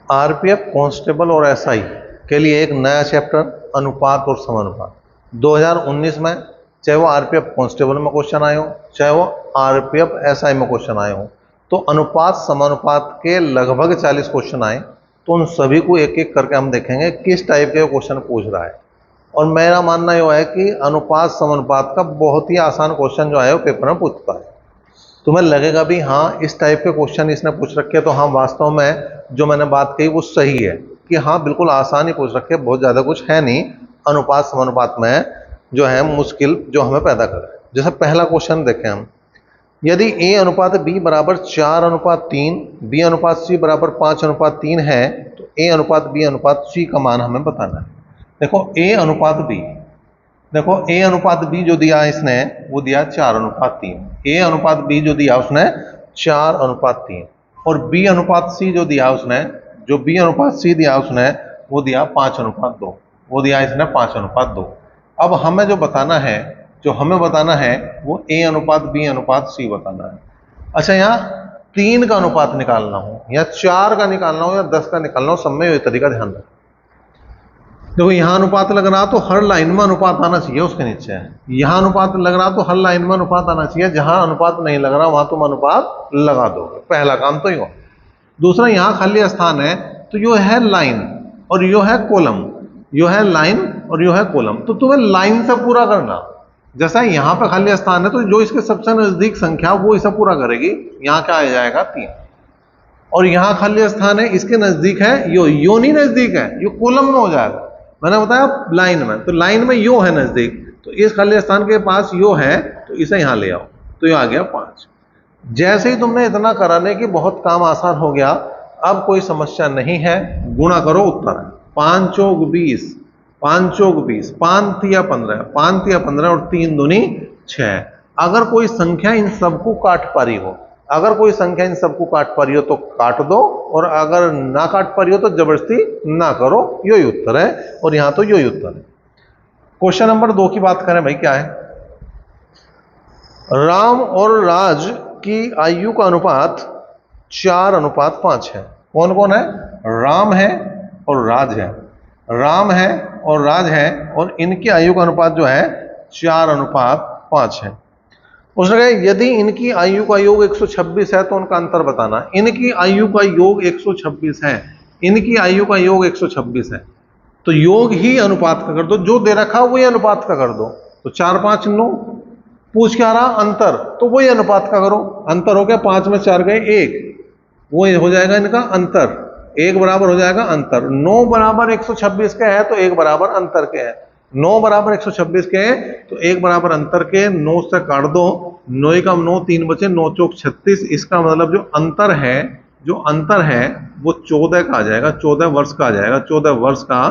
RPF constable और SI के लिए एक नया चैप्टर अनुपात और समानुपात 2019 में, चाहे वो आरपीएफ कांस्टेबल में क्वेश्चन आए हो, चाहे वो आरपीएफ एसआई में क्वेश्चन आए हो, तो अनुपात समानुपात के लगभग 40 क्वेश्चन आए। तो उन सभी को एक एक करके हम देखेंगे किस टाइप के क्वेश्चन पूछ रहा है। और मेरा मानना यह है कि अनुपात समानुपात का बहुत ही आसान क्वेश्चन जो है वो पेपर में पूछता है। तुम्हें लगेगा भी हाँ इस टाइप के क्वेश्चन इसने पूछ रखे, तो हाँ वास्तव में जो मैंने बात कही वो सही है कि हाँ बिल्कुल आसान ही पूछ रखे, बहुत ज़्यादा कुछ है नहीं अनुपात समानुपात में जो है मुश्किल जो हमें पैदा कर रहा है। जैसे पहला क्वेश्चन देखें हम, यदि ए अनुपात बी बराबर 4:3, बी अनुपात सी बराबर 5:3 है, तो ए अनुपात बी अनुपात सी का मान हमें बताना है। देखो ए अनुपात बी, देखो ए अनुपात बी जो दिया इसने वो दिया 4:3, ए अनुपात बी जो दिया उसने 4:3, और बी अनुपात सी जो दिया उसने, जो बी अनुपात सी दिया उसने वो दिया 5:2, वो दिया इसने 5:2। अब हमें जो बताना है, जो हमें बताना है वो ए अनुपात बी अनुपात सी बताना है। अच्छा, यहाँ 3 का अनुपात निकालना हो या 4 का निकालना हो या 10 का निकालना हो, सब में ये तरीका ध्यान रखो। देखो यहाँ अनुपात लग रहा तो हर लाइन में अनुपात आना चाहिए, उसके नीचे है। यहाँ अनुपात लग रहा तो हर लाइन में अनुपात आना चाहिए, जहां अनुपात नहीं लग रहा वहां तुम अनुपात लगा दोगे। पहला काम तो यो। दूसरा, यहाँ खाली स्थान है तो यो है लाइन और यो है कॉलम, यो है लाइन और यो है कॉलम, तो तुम्हें लाइन से पूरा करना। जैसा यहाँ पे खाली स्थान है तो जो इसके सबसे नजदीक संख्या वो इसे पूरा करेगी। यहाँ क्या आ जाएगा 3, और यहाँ खाली स्थान है इसके नजदीक है यो नहीं नजदीक है, यो कॉलम में हो जाएगा। मैंने बताया लाइन में, तो लाइन में यो है नजदीक, तो इस खाली स्थान के पास यो है तो इसे यहां ले आओ, तो ये आ गया 5। जैसे ही तुमने इतना कराने की बहुत काम आसान हो गया, अब कोई समस्या नहीं है। गुणा करो, उत्तर है 5 चौक 20, 5 चौक 20, 5 तिया 15, 5 तिया 15 और 3 दूनी 6। अगर कोई संख्या इन सबको काट पा रही हो, अगर कोई संख्या इन सबको काट पा रही हो तो काट दो, और अगर ना काट पा रही हो तो जबरदस्ती ना करो। यही उत्तर है, और यहां तो यही उत्तर है। क्वेश्चन नंबर 2 की बात करें भाई, क्या है? राम और राज की आयु का अनुपात 4:5 है। कौन कौन है? राम है और राज है, राम है और राज है, और इनकी आयु का अनुपात जो है 4:5 है। उसने कहा यदि इनकी आयु का योग 126 है तो उनका अंतर बताना। इनकी आयु का योग 126 है, इनकी आयु का योग 126 है, तो योग ही अनुपात का कर दो, जो दे रखा वही अनुपात का कर दो। तो 4 5 9, पूछ क्या रहा? अंतर, तो वही अनुपात का करो। अंतर हो गया, 5 में 4 गए 1, वो हो जाएगा इनका अंतर, 1 बराबर हो जाएगा अंतर। 9 बराबर 126 के है तो 1 बराबर अंतर के है, 9 बराबर 126 के हैं तो 1 बराबर अंतर के। 9 से काट दो, 9 का 9, 3 बचे, 9 चौक 36। इसका मतलब जो अंतर है, जो अंतर है वो 14 का आ जाएगा, 14 वर्ष का आ जाएगा, 14 वर्ष का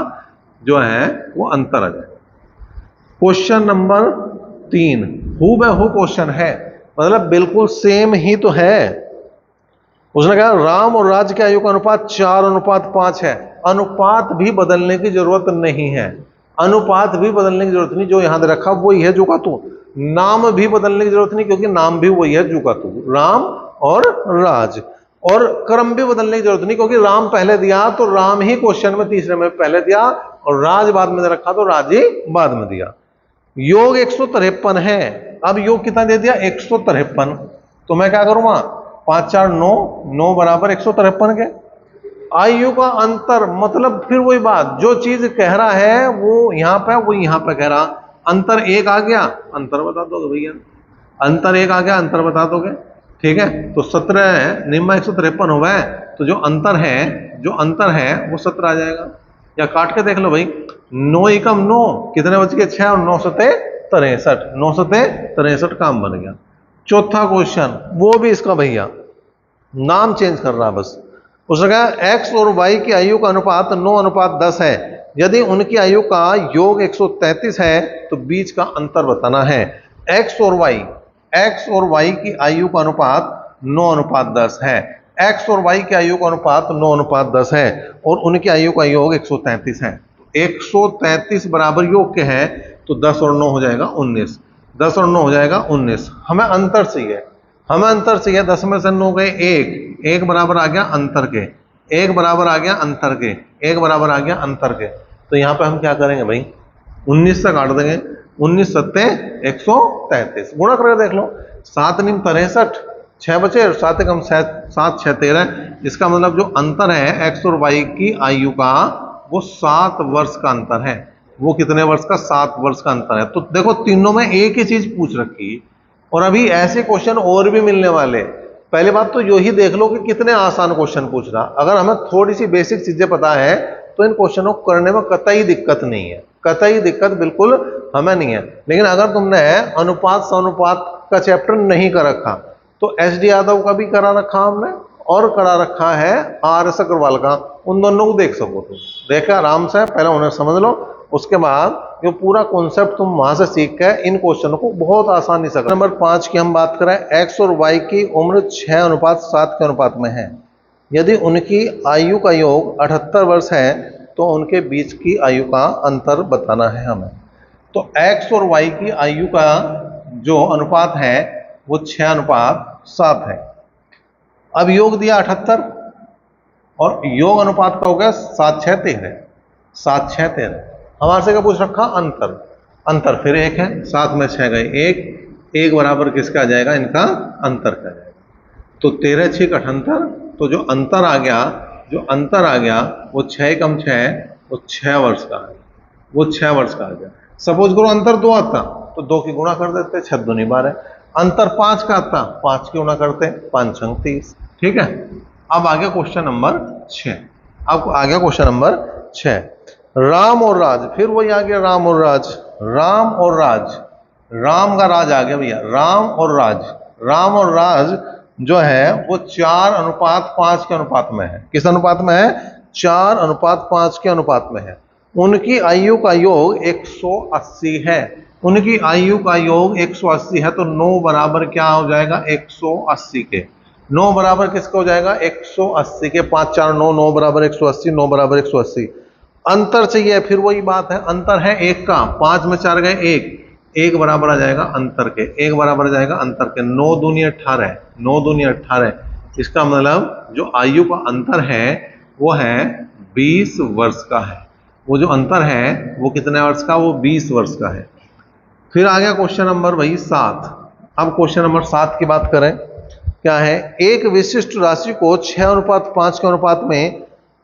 जो है वो अंतर आ जाएगा। क्वेश्चन नंबर 3 हूबहू क्वेश्चन है, मतलब बिल्कुल सेम ही तो है। उसने कहा राम और राज के आयु का अनुपात 4:5 है। अनुपात भी बदलने की जरूरत नहीं है, अनुपात भी बदलने की जरूरत नहीं, जो यहां दे रखा वही है जो का तू। नाम भी बदलने की जरूरत नहीं, क्योंकि नाम भी वही है जो का तू, राम और राज। और क्रम भी बदलने की जरूरत नहीं, क्योंकि राम पहले दिया तो राम ही क्वेश्चन में तीसरे में पहले दिया, और राज बाद में दे रखा तो राज ही बाद में दिया। योग 153 है, अब योग कितना दे दिया? 153, तो मैं क्या करूंगा? 5 4 9, 9 बराबर 153 के। आयु का अंतर मतलब फिर वही बात, जो चीज कह रहा है वो यहां पे, वो यहां पे कह रहा। अंतर 1 आ गया, अंतर बता दोगे भैया, अंतर 1 आ गया, अंतर बता दोगे, ठीक है। तो 17 निम्मा 153 हो गए, तो जो अंतर है, जो अंतर है वो 17 आ जाएगा। या काट के देख लो भाई, 9 एकम 9, कितने बच गए? 6 और 9 सते 63, 9 सते 63 काम बन गया। चौथा क्वेश्चन वो भी इसका भैया नाम चेंज कर रहा बस। उसने कहा एक्स और वाई की आयु का अनुपात 9:10 है। यदि उनकी आयु का योग 133 है तो बीच का अंतर बताना है। एक्स और वाई की आयु का अनुपात 9:10 है। एक्स और वाई की आयु का अनुपात 9:10 है और उनकी आयु का योग 133 है। 133 बराबर योग के हैं, तो 10 और 9 हो जाएगा 19, 10 और 9 हो जाएगा 19। हमें अंतर चाहिए, हमें अंतर चाहिए। 10 में से 9 गए 1, 1 बराबर आ गया अंतर के। एक बराबर आ गया अंतर के, एक बराबर आ गया अंतर के। तो यहाँ पे हम क्या करेंगे भाई, 19 से काट देंगे, 19 सत्ते 133, गुणा करके देख लो, 7 निम 63, 6 बचे, और 7 कम 7 6 13। इसका मतलब जो अंतर है एक्स और वाई की आयु का, वो 7 वर्ष का अंतर है। वो कितने वर्ष का, 7 वर्ष का अंतर है। तो देखो तीनों में एक ही चीज पूछ रखी, और अभी ऐसे क्वेश्चन और भी मिलने वाले। पहले बात तो यही देख लो कि कितने आसान क्वेश्चन पूछ रहा। अगर हमें थोड़ी सी बेसिक चीजें पता है तो इन क्वेश्चनों को करने में कतई दिक्कत नहीं है, कतई दिक्कत बिल्कुल हमें नहीं है। लेकिन अगर तुमने अनुपात समानुपात का चैप्टर नहीं कर रखा, तो एस डी यादव का भी करा रखा हमने, और करा रखा है आर एस अग्रवाल का, उन दोनों को देख सको तुम, देखा आराम से, पहले उन्हें समझ लो, उसके बाद जो पूरा कॉन्सेप्ट तुम वहां से सीख के इन क्वेश्चनों को बहुत आसानी से। नंबर 5 की हम बात करें, एक्स और वाई की उम्र 6:7 के अनुपात में है। यदि उनकी आयु का योग 78 वर्ष है तो उनके बीच की आयु का अंतर बताना है हमें। तो एक्स और वाई की आयु का जो अनुपात है वो 6:7 है। अब योग दिया 78 और योग अनुपात का हो गया 7 6 13, 7 6 13। हमारे से क्या पूछ रखा, अंतर, अंतर फिर एक है, 7 में 6 गए एक, एक बराबर किसका आ जाएगा, इनका अंतर का जाएगा। तो 13 6 78, तो जो अंतर आ गया, जो अंतर आ गया वो 6 कम 6, वो 6 वर्ष का है, वो 6 वर्ष का आ गया। सपोज करो अंतर 2 आता तो 2 की गुणा कर देते, 6 दूनी 12। अंतर 5 का आता, 5 की गुणा करते, 5 छंग 30। ठीक है, अब आ गया क्वेश्चन नंबर 6। अब आ गया क्वेश्चन नंबर 6, राम और राज, फिर वही आ गया राम और राज, राम और राज, राम का राज आ गया भैया, राम और राज, राम और राज जो है वो 4:5 के अनुपात में है। किस अनुपात में है, 4:5 के अनुपात में है। उनकी आयु का योग 180 है, उनकी आयु का योग 180 है, तो 9 बराबर क्या हो जाएगा, 180 के। 9 बराबर किसका हो जाएगा, 180 के। 5 4 9, 9 बराबर 180, 9 बराबर 180। अंतर चाहिए, फिर वही बात है, अंतर है एक का, 5 में 4 गए एक, एक बराबर आ जाएगा अंतर के, एक बराबर आ जाएगा अंतर के। 9 दूनी 18, 9 दूनी 18। इसका मतलब जो आयु का अंतर है वो है 20 वर्ष का है, वो जो अंतर है वो कितने वर्ष का, वो 20 वर्ष का है। फिर आ गया क्वेश्चन नंबर वही 7। अब क्वेश्चन नंबर 7 की बात करें, क्या है, एक विशिष्ट राशि को 6:5 के अनुपात में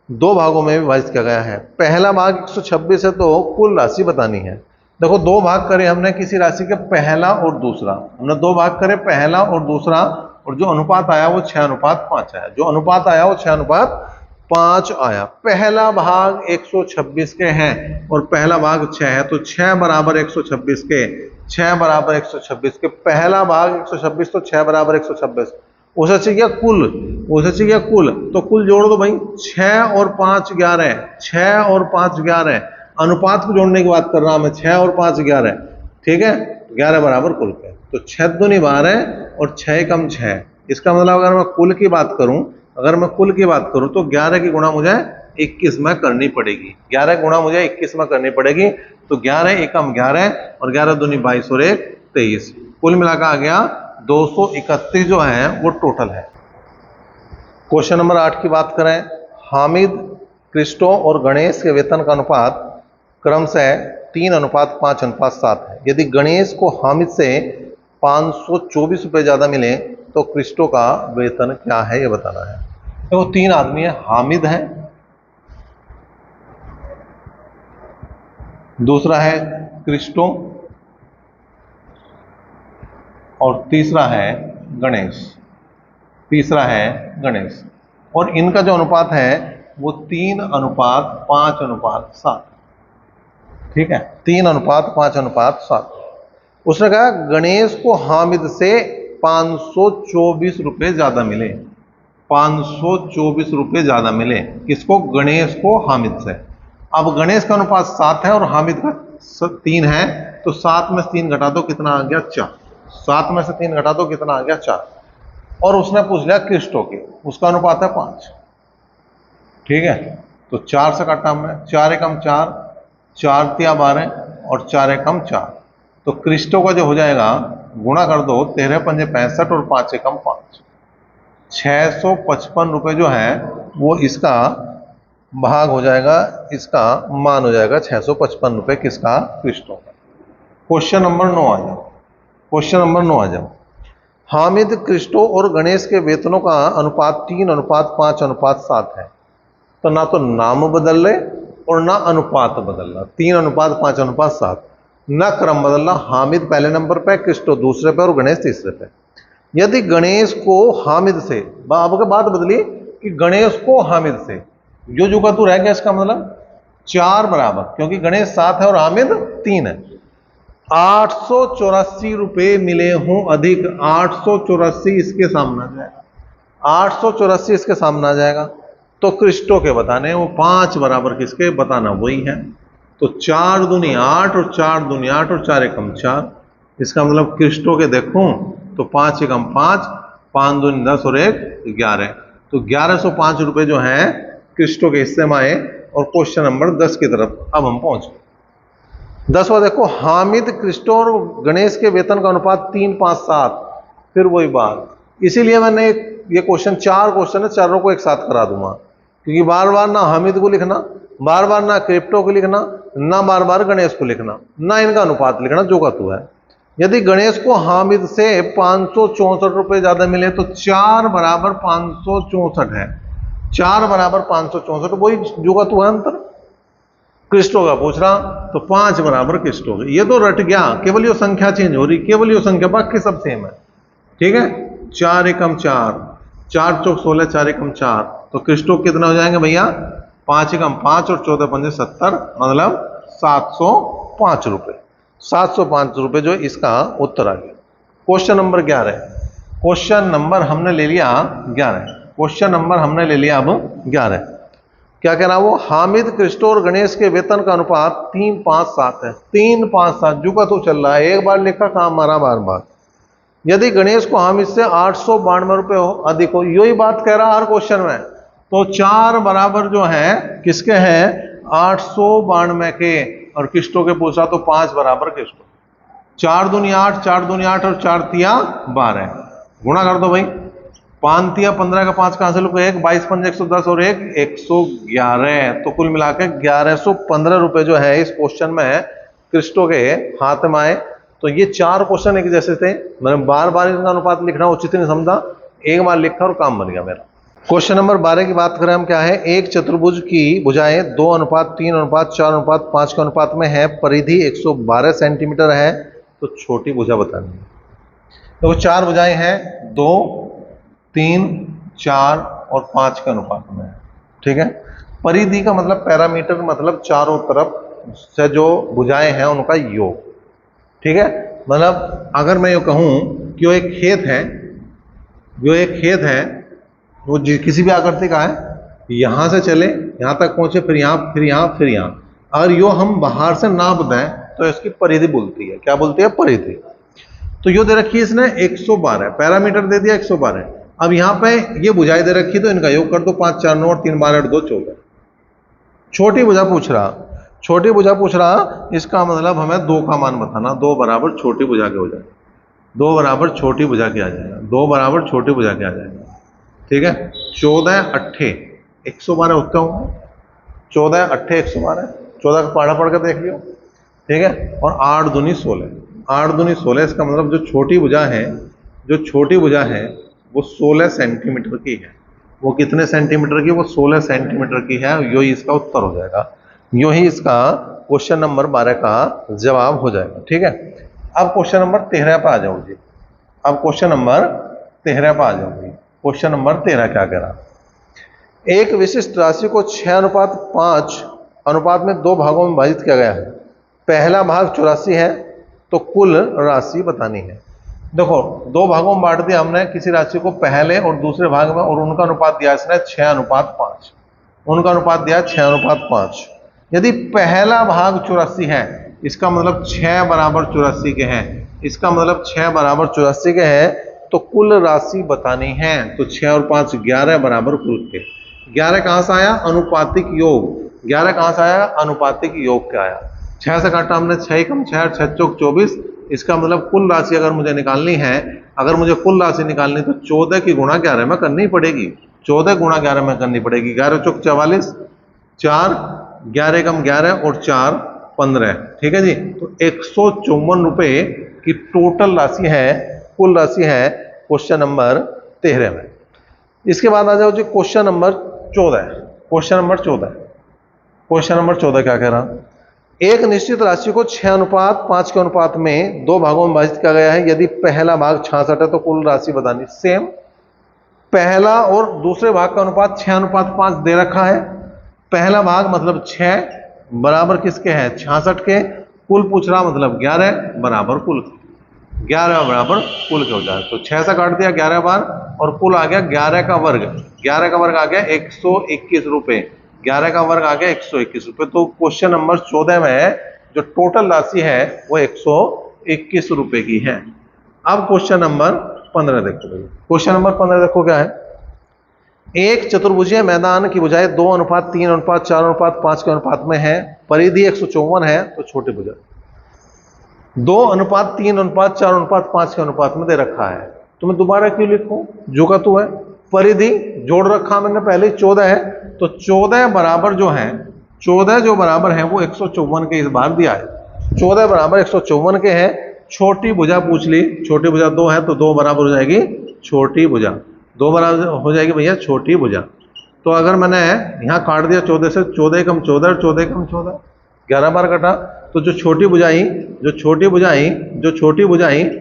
2 भागों में विभाजित किया गया है। पहला भाग 126 है, तो कुल राशि बतानी है। देखो 2 भाग करे हमने किसी राशि के, पहला और दूसरा, हमने 2 भाग करे, पहला और दूसरा, और जो अनुपात आया वो 6:5 आया, जो अनुपात आया वो 6:5 आया। पहला भाग 126 के हैं और पहला भाग 6 है, तो 6 बराबर 126 के, 6 बराबर 126 के, पहला भाग 126 तो 6 बराबर 126। उसे चाहिए कुल, उसे चाहिए कुल, तो कुल जोड़ दो भाई, 6 और 5 11, 6 और 5 11। अनुपात को जोड़ने की बात कर रहा हूं मैं, 6 और 5 11, ठीक है, 11 बराबर कुल के। तो 6 दूनी 12 और 6 कम 6। इसका मतलब अगर मैं कुल की बात करूं, अगर मैं कुल की बात करूं तो 11 की गुणा मुझे 21 में करनी पड़ेगी, 11 गुणा मुझे 21 में करनी पड़ेगी। तो 11 एकम 11 और 11 दूनी 22 और 1 23, कुल मिलाकर आ गया 231 जो है वो टोटल है। क्वेश्चन नंबर 8 की बात करें, हामिद, क्रिस्टो और गणेश के वेतन का अनुपात क्रमशः 3:5:7 है। यदि गणेश को हामिद से 524 रुपये ज्यादा मिले तो क्रिस्टो का वेतन क्या है, ये बताना है। तो 3 आदमी है, हामिद है, दूसरा है क्रिस्टो, और तीसरा है गणेश, तीसरा है गणेश, और इनका जो अनुपात है वो 3:5:7। ठीक है, 3:5:7। उसने कहा गणेश को हामिद से 524 रुपये ज्यादा मिले, 524 रुपये ज्यादा मिले, किसको, गणेश को हामिद से। अब गणेश का अनुपात 7 है और हामिद का 3 है, तो 7 में से 3 घटा दो, कितना आ गया, 4। 7 में से 3 घटा दो, कितना आ गया, 4। और उसने पूछ लिया क्रिस्टो की, उसका अनुपात है 5। ठीक है, तो 4 से काटा हमने, 4 एकम 4, 4 तिया 12 और 4 एकम 4। तो क्रिस्टो का जो हो जाएगा, गुणा कर दो, 13 पंजे 65 और 5 एकम 5, 655 रुपये जो है वो इसका भाग हो जाएगा, इसका मान हो जाएगा 655 रुपये किसका? क्रिस्टो का। क्वेश्चन नंबर 9 आ जाओ। क्वेश्चन नंबर 9 आ जाओ। हामिद, क्रिस्टो और गणेश के वेतनों का अनुपात 3:5:7 है। तो ना तो नाम बदल रहे और ना अनुपात बदल रहा, 3:5:7, ना क्रम बदल रहा। हामिद पहले नंबर पे, क्रिस्टो दूसरे पे और गणेश तीसरे पे। यदि गणेश को हामिद से, अब के बात बदली कि गणेश को हामिद से, जो का तू रह गया, इसका मतलब 4 बराबर, क्योंकि गणेश 7 है और हामिद 3 है। 884 रुपये मिले हों अधिक, 884 इसके सामने आ जाएगा, 884 इसके सामने आ जाएगा। तो क्रिस्टो के बताने, वो 5 बराबर किसके बताना, वही है। तो 4 दूनी 8 और 4 दूनी 8 और 4 एकम 4। इसका मतलब क्रिस्टो के देखूं तो 5 एकम 5, 5 दूनी 10 और 1 11। तो 1105 रुपये जो है क्रिस्टो के हिस्से में आए। और क्वेश्चन नंबर 10 की तरफ अब हम पहुंच गए। 10वां देखो, हामिद, क्रिस्टो और गणेश के वेतन का अनुपात 3:5:7। फिर वही बात, इसीलिए मैंने ये क्वेश्चन, 4 क्वेश्चन है, चारों को एक साथ करा दूंगा, क्योंकि बार बार ना हामिद को लिखना, बार बार ना क्रिप्टो को लिखना, ना बार बार गणेश को लिखना, ना इनका अनुपात लिखना, जो का तू है। यदि गणेश को हामिद से 564 रुपये ज्यादा मिले तो 4 बराबर 564 है, 4 बराबर 564, वही जो का तू है अंतर। क्रिस्टो का पूछ रहा तो 5 बराबर क्रिस्टो का। ये तो रट गया, केवल ये संख्या चेंज हो रही, केवल ये संख्या, बाकी सब सेम है। ठीक है, 4 एकम 4, 4 चौक 16, 4 एकम 4। तो क्रिस्टो कितना हो जाएंगे भैया? 5 एकम 5 और 14 पंजे 70, मतलब 705 रुपये। 705 रुपये जो इसका उत्तर आ गया। Question number 11। क्वेश्चन नंबर हमने ले लिया 11। क्वेश्चन नंबर हमने ले लिया अब 11। क्या कह रहा वो? हामिद, क्रिस्टो और गणेश के वेतन का अनुपात 3:5:7 है। 3:5:7 जो का तो चल रहा है, एक बार लिखा काम मारा बार बार। यदि गणेश को हामिद से 892 रुपये हो अधिक हो, यही बात कह रहा हर क्वेश्चन में। तो 4 बराबर जो है किसके हैं? 892 के। और क्रिस्टो के पूछा तो 5 बराबर क्रिस्टो। 4 दूनी 8, 4 दूनी 8 और 4 तिया 12। गुणा कर दो भाई, 5 तिया 15 का 5 कहां से लो? 1, 22 पंजे 110 और 1 111। तो कुल मिलाकर 1115 रुपये जो है इस क्वेश्चन में क्रिस्टो के हाथ में आए। तो ये 4 क्वेश्चन एक जैसे थे, मैंने बार बार इनका अनुपात लिखना उचित नहीं समझा, एक बार लिखा और काम बन गया मेरा। क्वेश्चन नंबर 12 की बात करें हम, क्या है? एक चतुर्भुज की भुजाएं 2:3:4:5 के अनुपात में है, परिधि 112 सेंटीमीटर है, तो छोटी भुजा बतानी है। तो 4 भुजाएं हैं, 2, 3, 4 और 5 के अनुपात में है। ठीक है, परिधि का मतलब पैरामीटर, मतलब चारों तरफ से जो भुजाएं हैं उनका योग। ठीक है, मतलब अगर मैं ये कहूं कि वो एक खेत है, जो एक खेत है वो किसी भी आकृति का है, यहां से चले यहां तक पहुंचे, फिर यहां, फिर यहां, फिर यहां, अगर यो हम बाहर से नाप दें तो इसकी परिधि बोलती है। क्या बोलती है? परिधि। तो यो दे रखी है इसने 112, पैरामीटर दे दिया 112। अब यहां पे ये भुजाएं दे रखी, तो इनका योग कर दो, 5 4 9 और 3 12 8 2 14। छोटी भुजा पूछ रहा, छोटी भुजा पूछ रहा, इसका मतलब हमें 2 का मान बताना। 2 बराबर छोटी भुजा के हो जाएगा, 2 बराबर छोटी भुजा के आ जाएगा, 2 बराबर छोटी भुजा के आ जाएगा। ठीक है, 14 8 112 होते होंगे, 14 8 112, 14 का पढ़ा पढ़ कर देख लियो। ठीक है, और 8 दूनी 16, 8 दूनी 16। इसका मतलब जो छोटी भुजा है, जो छोटी भुजा है वो 16 सेंटीमीटर की है। वो कितने सेंटीमीटर की? वो 16 सेंटीमीटर की है। यो ही इसका उत्तर हो जाएगा, यो ही इसका क्वेश्चन नंबर 12 का जवाब हो जाएगा। ठीक है, अब क्वेश्चन नंबर 13 पर आ जाओ जी। अब क्वेश्चन नंबर 13 पर आ जाओ जी। क्वेश्चन नंबर 13 क्या कह रहा? एक विशिष्ट राशि को 6:5 अनुपात में 2 भागों में विभाजित किया गया है। पहला भाग 84 है, तो कुल राशि बतानी है। देखो, 2 भागों में बांट दिया हमने किसी राशि को, पहले और दूसरे भाग में, और उनका अनुपात दिया इसने 6:5। उनका अनुपात दिया 6:5। यदि पहला भाग 84 है, इसका मतलब 6 बराबर 84 के हैं, इसका मतलब 6 बराबर 84 के हैं, तो कुल राशि बतानी है। तो 6 और 5 11 बराबर कुल के। 11 कहां से आया? अनुपातिक योग। 11 कहां से आया? अनुपातिक योग का आया। 6 से काटा हमने, 6 कम 6 6 चौक 24। इसका मतलब कुल राशि अगर मुझे निकालनी है, अगर मुझे कुल राशि निकालनी तो 14 की गुणा 11 में करनी पड़ेगी। 14 गुणा 11 में करनी पड़ेगी। 11 चौक 44, 4, 11 कम 11 और 4 15, ठीक है जी। तो 154 रुपए की टोटल राशि है, कुल राशि है क्वेश्चन नंबर 13 में। इसके बाद आ जाओ जी question number 14। Question number 14, question number 14 क्या कह रहा, एक निश्चित राशि को 6:5 के अनुपात में 2 भागों में विभाजित किया गया है। यदि पहला भाग 66 है तो कुल राशि बतानी। सेम, पहला और दूसरे भाग का अनुपात 6:5 दे रखा है। पहला भाग मतलब 6 बराबर किसके है, 66 के। कुल पूछ रहा मतलब 11 बराबर कुल, 11 बराबर कुल के हो जाए। तो 6 से काट दिया 11 बार और कुल आ गया 11 का वर्ग। 11 का वर्ग आ गया 121 रुपए। 11 का वर्ग आ गया 121 रुपए। तो क्वेश्चन नंबर 14 में जो टोटल राशि है वो 121 रुपए की है। अब क्वेश्चन नंबर 15 देखो भाई। क्वेश्चन नंबर 15 देखो क्या है, एक चतुर्भुजीय मैदान की भुजाएं 2:3:4:5 के अनुपात में है। परिधि 154 है तो छोटी भुजा 2:3:4:5 के अनुपात में दे रखा है। तो मैं दोबारा क्यों लिखूं, जो का तो है। परिधि जोड़ रखा मैंने पहले 14 है, तो 14 बराबर जो है, 14 जो बराबर है वो 154 के इस बार दिया है। 14 बराबर 154 के है। छोटी भुजा पूछ ली, छोटी भुजा 2 है तो 2 बराबर हो जाएगी छोटी भुजा, 2 बराबर हो जाएगी भैया छोटी भुजा। तो अगर मैंने यहां काट दिया 14 से, 14 कम 14, 14 कम 14, 11 बार कटा। तो जो छोटी भुजाई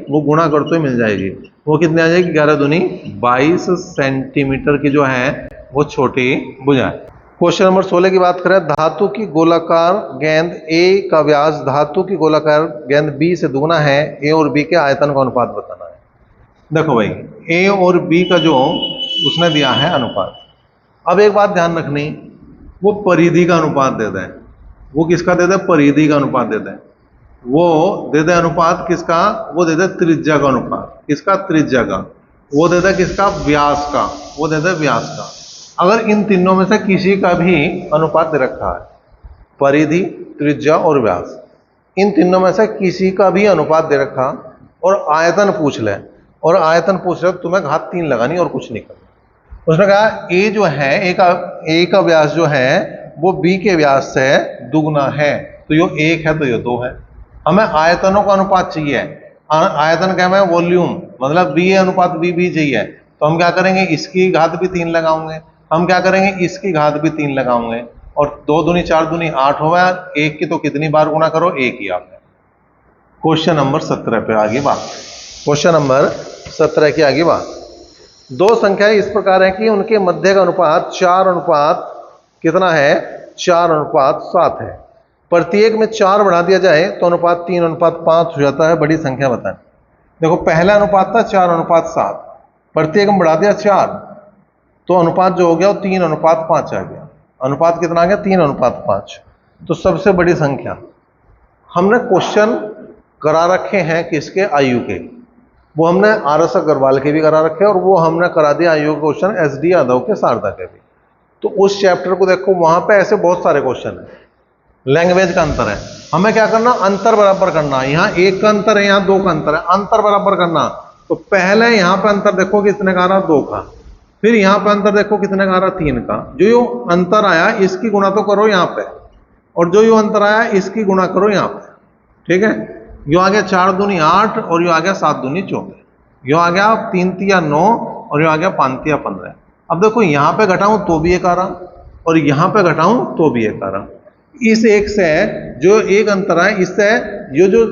वो गुणा करते हुए मिल जाएगी। वो कितनी आ जाएगी, 11 दूनी 22 सेंटीमीटर की जो है वो छोटी भुजा है। क्वेश्चन नंबर 16 की बात करें, धातु की गोलाकार गेंद ए का व्यास धातु की गोलाकार गेंद बी से दुगना है। ए और बी के आयतन का अनुपात बताना है। देखो भाई, ए और बी का जो उसने दिया है अनुपात। अब एक बात ध्यान रखनी, वो परिधि का अनुपात देता है। वो किसका देता है, परिधि का अनुपात देता है। वो देता है अनुपात किसका, वो देता है त्रिज्या का अनुपात। किसका, त्रिज्या का। वो देता है किसका, व्यास का। वो देता है व्यास का। अगर इन तीनों में से किसी का भी अनुपात दे रखा है, परिधि, त्रिज्या और व्यास, इन तीनों में से किसी का भी अनुपात दे रखा और आयतन पूछ ले, और आयतन पूछ रहे तो तुम्हें घात 3 लगानी और कुछ नहीं करना। उसने कहा ए जो है, ए का व्यास जो है वो बी के व्यास से दुगना है, तो यो 1 है तो यो 2 है। हमें आयतनों का अनुपात चाहिए। आयतन क्या है, वॉल्यूम, मतलब बी अनुपात बी चाहिए। तो हम क्या करेंगे, इसकी घात भी 3 लगाओगे। हम क्या करेंगे, इसकी घात भी 3 लगाओगे। और 2 दूनी 4 दूनी 8 हो गया। 1 की तो कितनी बार गुणा करो, 1 ही आपने। क्वेश्चन नंबर 17 पे आगे बात। क्वेश्चन नंबर 17 की आगे बात। दो संख्याएं इस प्रकार है कि उनके मध्य का अनुपात 4 अनुपात कितना है, 4:7 है। प्रत्येक में 4 बढ़ा दिया जाए तो अनुपात 3:5 हो जाता है। बड़ी संख्या बताएं। देखो, पहला अनुपात था 4:7, प्रत्येक में बढ़ा दिया 4, तो अनुपात जो हो गया वो 3:5 आ गया। अनुपात कितना आ गया, 3:5। तो सबसे बड़ी संख्या हमने क्वेश्चन करा रखे हैं किसके, आयु के। वो हमने आरएस अग्रवाल के भी करा रखे और वो हमने करा दिया आयु के क्वेश्चन एसडी यादव के, शारदा के भी। तो उस चैप्टर को देखो, वहां पे ऐसे बहुत सारे क्वेश्चन है। लैंग्वेज का अंतर है, हमें क्या करना, अंतर बराबर करना। यहाँ 1 का अंतर है, यहाँ 2 का अंतर है, अंतर बराबर करना। तो पहले यहाँ पे अंतर देखो कितने का आ रहा, 2 का। फिर यहाँ पे अंतर देखो कितने का आ रहा, 3 का। जो यो अंतर आया इसकी गुणा तो करो यहाँ पे, और जो यो अंतर आया इसकी गुणा करो यहाँ पे, ठीक है। यो आ गया 4 दूनी 8 और यो आ गया 7 दूनी 14। यो आ गया 3 तिया 9 और यो आ गया 5 तिया 15। अब देखो, यहाँ पे घटाऊं तो भी 1 आ रहा और यहाँ पे घटाऊं तो भी 1 आ रहा। इस 1 से जो एक अंतर है, इससे ये जो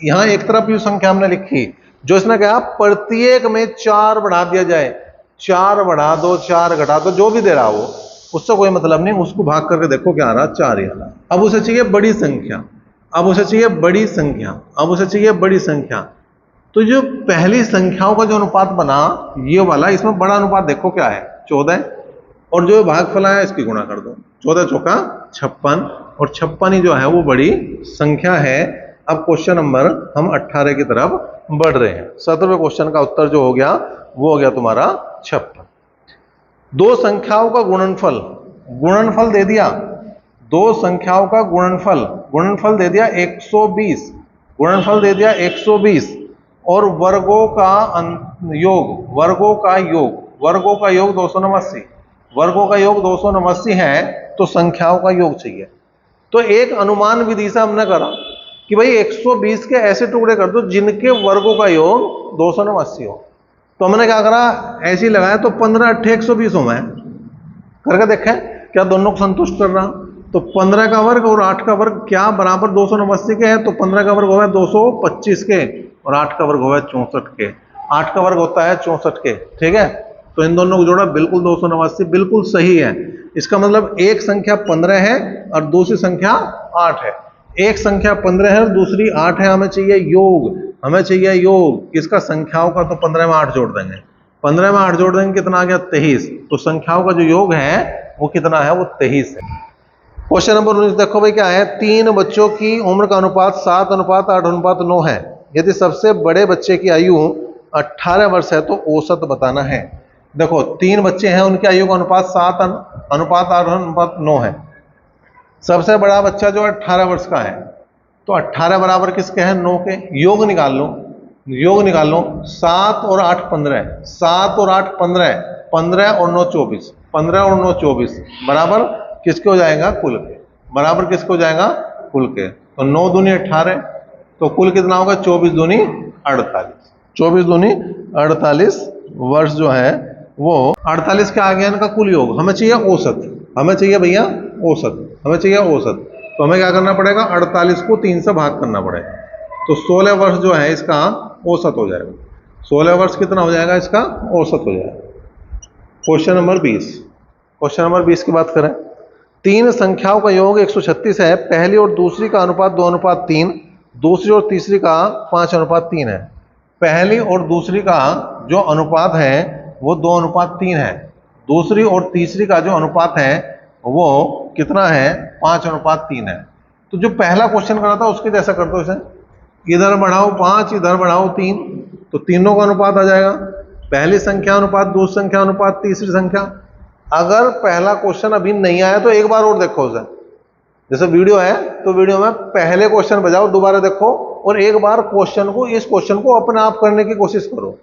यहाँ एक तरफ ये संख्या हमने लिखी, जो इसने कहा प्रत्येक में 4 बढ़ा दिया जाए, 4 बढ़ा दो 4 घटा दो, जो भी दे रहा हो उससे कोई मतलब नहीं। उसको भाग करके देखो क्या आ रहा, 4 ही आ रहा। अब उसे चाहिए बड़ी संख्या, अब उसे चाहिए बड़ी संख्या, अब उसे चाहिए बड़ी संख्या। तो जो पहली संख्याओं का जो अनुपात बना ये वाला, इसमें बड़ा अनुपात देखो क्या है, 14, और जो भागफल है इसकी गुणा कर दो। 14 चौका 56, और 56 ही जो है वो बड़ी संख्या है। अब क्वेश्चन नंबर हम 18 की तरफ बढ़ रहे हैं। 17वें क्वेश्चन का उत्तर जो हो गया वो हो गया तुम्हारा 56। दो संख्याओं का गुणनफल, गुणनफल दे दिया, दो संख्याओं का गुणनफल, गुणनफल दे दिया 120, गुणनफल दे दिया 120, और वर्गों का योग, वर्गों का योग, वर्गों का योग 289, वर्गों का योग 289 है तो संख्याओं का योग चाहिए। तो एक अनुमान विधि से हमने करा कि भाई 120 के ऐसे टुकड़े कर दो जिनके वर्गों का योग 289 हो। तो हमने क्या करा, ऐसे ही लगाया, तो 15 8 120 हो, मैं करके देखें क्या दोनों को संतुष्ट कर रहा। तो 15 का वर्ग और 8 का वर्ग क्या बराबर 289 के है, तो 15 का वर्ग होगा 225 के और 8 का वर्ग होगा 64 के। 8 का वर्ग होता है 64 के, ठीक है। तो इन दोनों को जोड़ा, बिल्कुल 289 बिल्कुल सही है। इसका मतलब एक संख्या 15 है और दूसरी संख्या 8 है। एक संख्या 15 है और दूसरी 8 है। हमें चाहिए योग, हमें चाहिए योग इसका संख्याओं का। तो 15 में 8 जोड़ देंगे, 15 में 8 जोड़ देंगे, कितना आ गया 23। तो संख्याओं का जो योग है वो कितना है, वो 23 है। क्वेश्चन नंबर 19 देखो भाई क्या है, 3 बच्चों की उम्र का अनुपात 7:8:9 है। यदि सबसे बड़े बच्चे की आयु 18 वर्ष है तो औसत बताना है। देखो 3 बच्चे हैं, उनकी आयु का अनुपात 7:8:9 है। सबसे बड़ा बच्चा जो 18 वर्ष का है, तो 18 बराबर किसके हैं, 9 के। योग निकाल लो, योग निकाल लो, 7 और 8 15, 7 और 8 15, 15 और 9 24, 15 और 9 24 बराबर किसके हो जाएगा, कुल के। बराबर किसके हो जाएगा, कुल के। तो 9 दूनी 18, तो कुल कितना होगा, 24 दूनी 48, 24 दूनी 48 वर्ष जो है वो 48 के आ गया इनका कुल योग। हमें चाहिए औसत, हमें चाहिए भैया औसत, हमें चाहिए औसत। तो हमें क्या करना पड़ेगा, 48 को 3 से भाग करना पड़ेगा। तो 16 वर्ष जो है इसका औसत हो जाएगा। 16 वर्ष कितना हो जाएगा, इसका औसत हो जाएगा। क्वेश्चन नंबर 20, क्वेश्चन नंबर 20 की बात करें, 3 संख्याओं का योग 136 है। पहली और दूसरी का अनुपात 2:3, दूसरी और तीसरी का 5:3 है। पहली और दूसरी का जो अनुपात है वो 2:3 है। दूसरी और तीसरी का जो अनुपात है वो कितना है, 5:3 है। तो जो पहला क्वेश्चन करा था उसके जैसा कर दो इसे, इधर बढ़ाओ 5, इधर बढ़ाओ 3, तो तीनों का अनुपात आ जाएगा। पहली संख्या अनुपात दूसरी संख्या अनुपात तीसरी संख्या। अगर पहला क्वेश्चन अभी नहीं आया तो एक बार और देखो उसे, जैसे वीडियो है तो वीडियो में पहले क्वेश्चन बजाओ, दोबारा देखो और एक बार क्वेश्चन को, इस क्वेश्चन को अपने आप करने की कोशिश करो।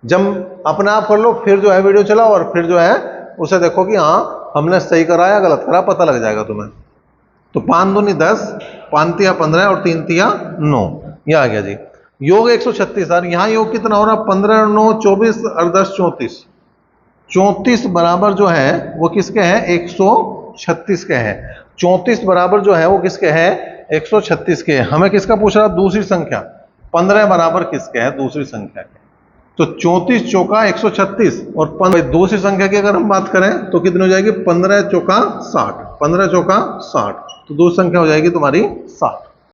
जब अपने आप कर लो फिर जो है वीडियो चलाओ और फिर जो है उसे देखो कि हाँ हमने सही करा या गलत करा, पता लग जाएगा तुम्हें। तो 5 दूनी 10, 5 तिया 15 और 3 तिया 9, यह आ गया जी। योग 136, और यहाँ योग कितना हो रहा, 15 और 9 24 और 10 34, 34 बराबर जो है वो किसके हैं, 136 के हैं। 34 बराबर जो है वो किसके हैं, 136 के। हमें किसका पूछ रहा, दूसरी संख्या। 15 बराबर किसके है, दूसरी संख्या के। तो 34 चौका 136 और दूसरी संख्या की अगर हम बात करें तो कितनी हो जाएगी, 15 चौका 60, 15 चौका 60, तो दूसरी संख्या हो जाएगी तुम्हारी 60।